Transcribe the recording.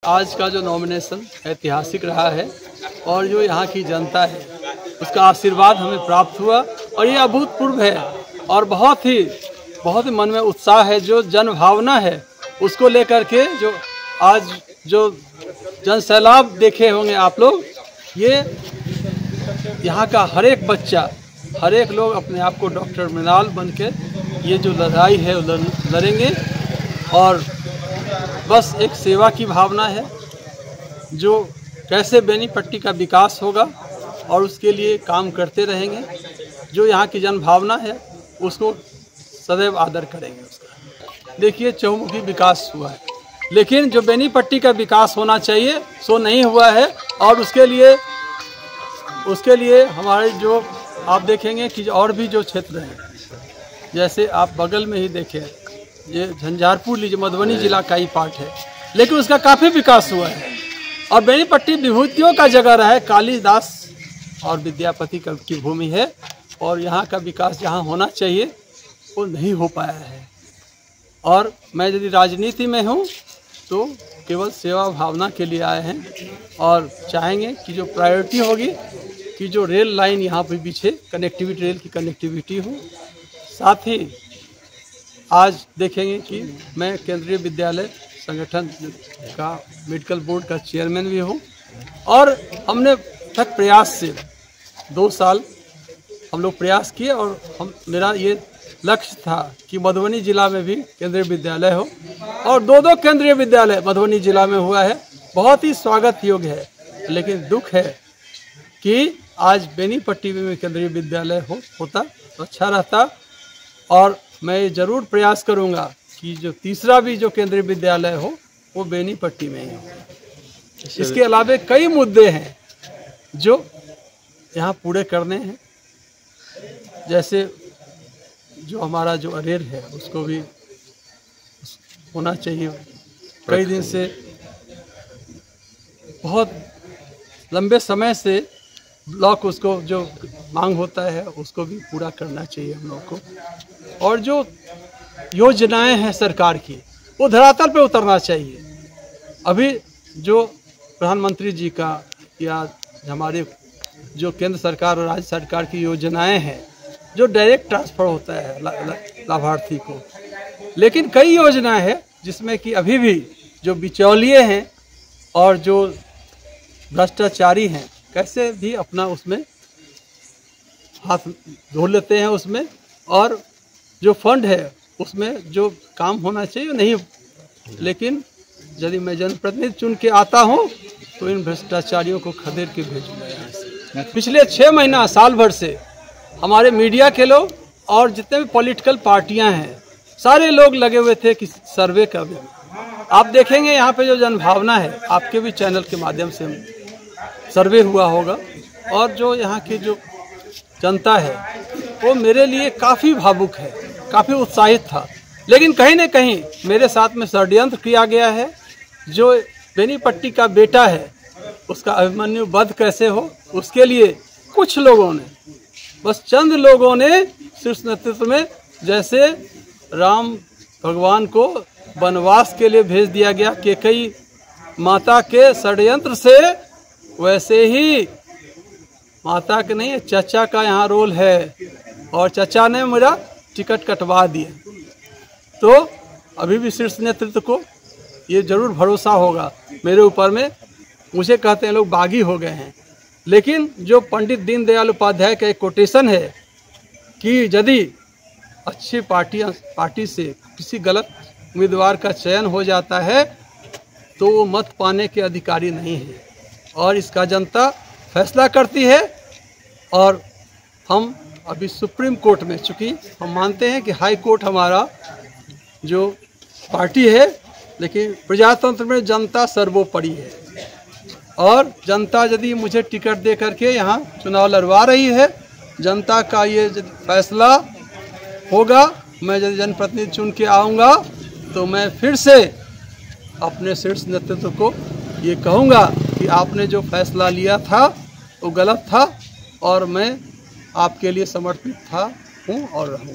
आज का जो नॉमिनेशन ऐतिहासिक रहा है और जो यहाँ की जनता है उसका आशीर्वाद हमें प्राप्त हुआ और ये अभूतपूर्व है और बहुत ही मन में उत्साह है। जो जन भावना है उसको लेकर के जो आज जो जन सैलाब देखे होंगे आप लोग, ये यहाँ का हर एक बच्चा, हर एक लोग अपने आप को डॉक्टर मृणाल बन के ये जो लड़ाई है लड़ेंगे और बस एक सेवा की भावना है जो कैसे बेनीपट्टी का विकास होगा और उसके लिए काम करते रहेंगे। जो यहाँ की जन भावना है उसको सदैव आदर करेंगे उसका। देखिए, चहुमुखी विकास हुआ है लेकिन जो बेनीपट्टी का विकास होना चाहिए सो नहीं हुआ है और उसके लिए हमारे जो आप देखेंगे कि और भी जो क्षेत्र हैं, जैसे आप बगल में ही देखें, ये झंझारपुर लीजिए, मधुबनी जिला का ही पार्ट है लेकिन उसका काफ़ी विकास हुआ है और बेनीपट्टी विभूतियों का जगह रहा है। कालिदास और विद्यापति की भूमि है और यहाँ का विकास जहाँ होना चाहिए वो नहीं हो पाया है। और मैं यदि राजनीति में हूँ तो केवल सेवा भावना के लिए आए हैं और चाहेंगे कि जो प्रायोरिटी होगी कि जो रेल लाइन यहाँ पे पीछे कनेक्टिविटी, रेल की कनेक्टिविटी हो। साथ ही आज देखेंगे कि मैं केंद्रीय विद्यालय संगठन का मेडिकल बोर्ड का चेयरमैन भी हूँ और हमने तक प्रयास से 2 साल हम लोग प्रयास किए और मेरा ये लक्ष्य था कि मधुबनी जिला में भी केंद्रीय विद्यालय हो और 2 केंद्रीय विद्यालय मधुबनी जिला में हुआ है। बहुत ही स्वागत योग्य है, लेकिन दुख है कि आज बेनीपट्टी में केंद्रीय विद्यालय होता तो अच्छा रहता और मैं ज़रूर प्रयास करूंगा कि जो तीसरा भी जो केंद्रीय विद्यालय हो वो बेनीपट्टी में ही हो। इसके अलावा कई मुद्दे हैं जो यहाँ पूरे करने हैं, जैसे जो हमारा जो अरेर है उसको भी होना चाहिए। कई दिन से बहुत लंबे समय से ब्लॉक उसको जो मांग होता है उसको भी पूरा करना चाहिए हम लोग को। और जो योजनाएं हैं सरकार की वो धरातल पे उतरना चाहिए। अभी जो प्रधानमंत्री जी का या हमारे जो केंद्र सरकार और राज्य सरकार की योजनाएं हैं जो डायरेक्ट ट्रांसफ़र होता है लाभार्थी को, लेकिन कई योजनाएं हैं जिसमें कि अभी भी जो बिचौलिए हैं और जो भ्रष्टाचारी हैं कैसे भी अपना उसमें हाथ धो लेते हैं उसमें, और जो फंड है उसमें जो काम होना चाहिए नहीं। लेकिन यदि मैं जनप्रतिनिधि चुन के आता हूँ तो इन भ्रष्टाचारियों को खदेड़ के भेजूंगा। पिछले 6 महीना साल भर से हमारे मीडिया के लोग और जितने भी पॉलिटिकल पार्टियां हैं सारे लोग लगे हुए थे कि सर्वे करने। आप देखेंगे यहाँ पे जो जनभावना है, आपके भी चैनल के माध्यम से सर्वे हुआ होगा और जो यहाँ की जो जनता है वो मेरे लिए काफ़ी भावुक है, काफ़ी उत्साहित था। लेकिन कहीं न कहीं मेरे साथ में षड्यंत्र किया गया है। जो बेनीपट्टी का बेटा है उसका अभिमन्यु वध कैसे हो, उसके लिए कुछ लोगों ने, बस चंद लोगों ने शीर्ष नेतृत्व में, जैसे राम भगवान को वनवास के लिए भेज दिया गया कैकेयी माता के षड्यंत्र से, वैसे ही माता के नहीं चचा का यहाँ रोल है और चचा ने मेरा टिकट कटवा दिया। तो अभी भी शीर्ष नेतृत्व को ये जरूर भरोसा होगा मेरे ऊपर में। मुझे कहते हैं लोग बागी हो गए हैं, लेकिन जो पंडित दीनदयाल उपाध्याय का एक कोटेशन है कि यदि अच्छी पार्टी से किसी गलत उम्मीदवार का चयन हो जाता है तो वो मत पाने के अधिकारी नहीं है और इसका जनता फैसला करती है। और हम अभी सुप्रीम कोर्ट में, चूँकि हम मानते हैं कि हाई कोर्ट हमारा जो पार्टी है, लेकिन प्रजातंत्र में जनता सर्वोपरि है और जनता यदि मुझे टिकट दे करके यहाँ चुनाव लड़वा रही है, जनता का ये फैसला होगा। मैं यदि जनप्रतिनिधि चुन के आऊँगा तो मैं फिर से अपने शीर्ष नेतृत्व को ये कहूँगा कि आपने जो फैसला लिया था वो गलत था और मैं आपके लिए समर्पित हूँ और रहूँगा।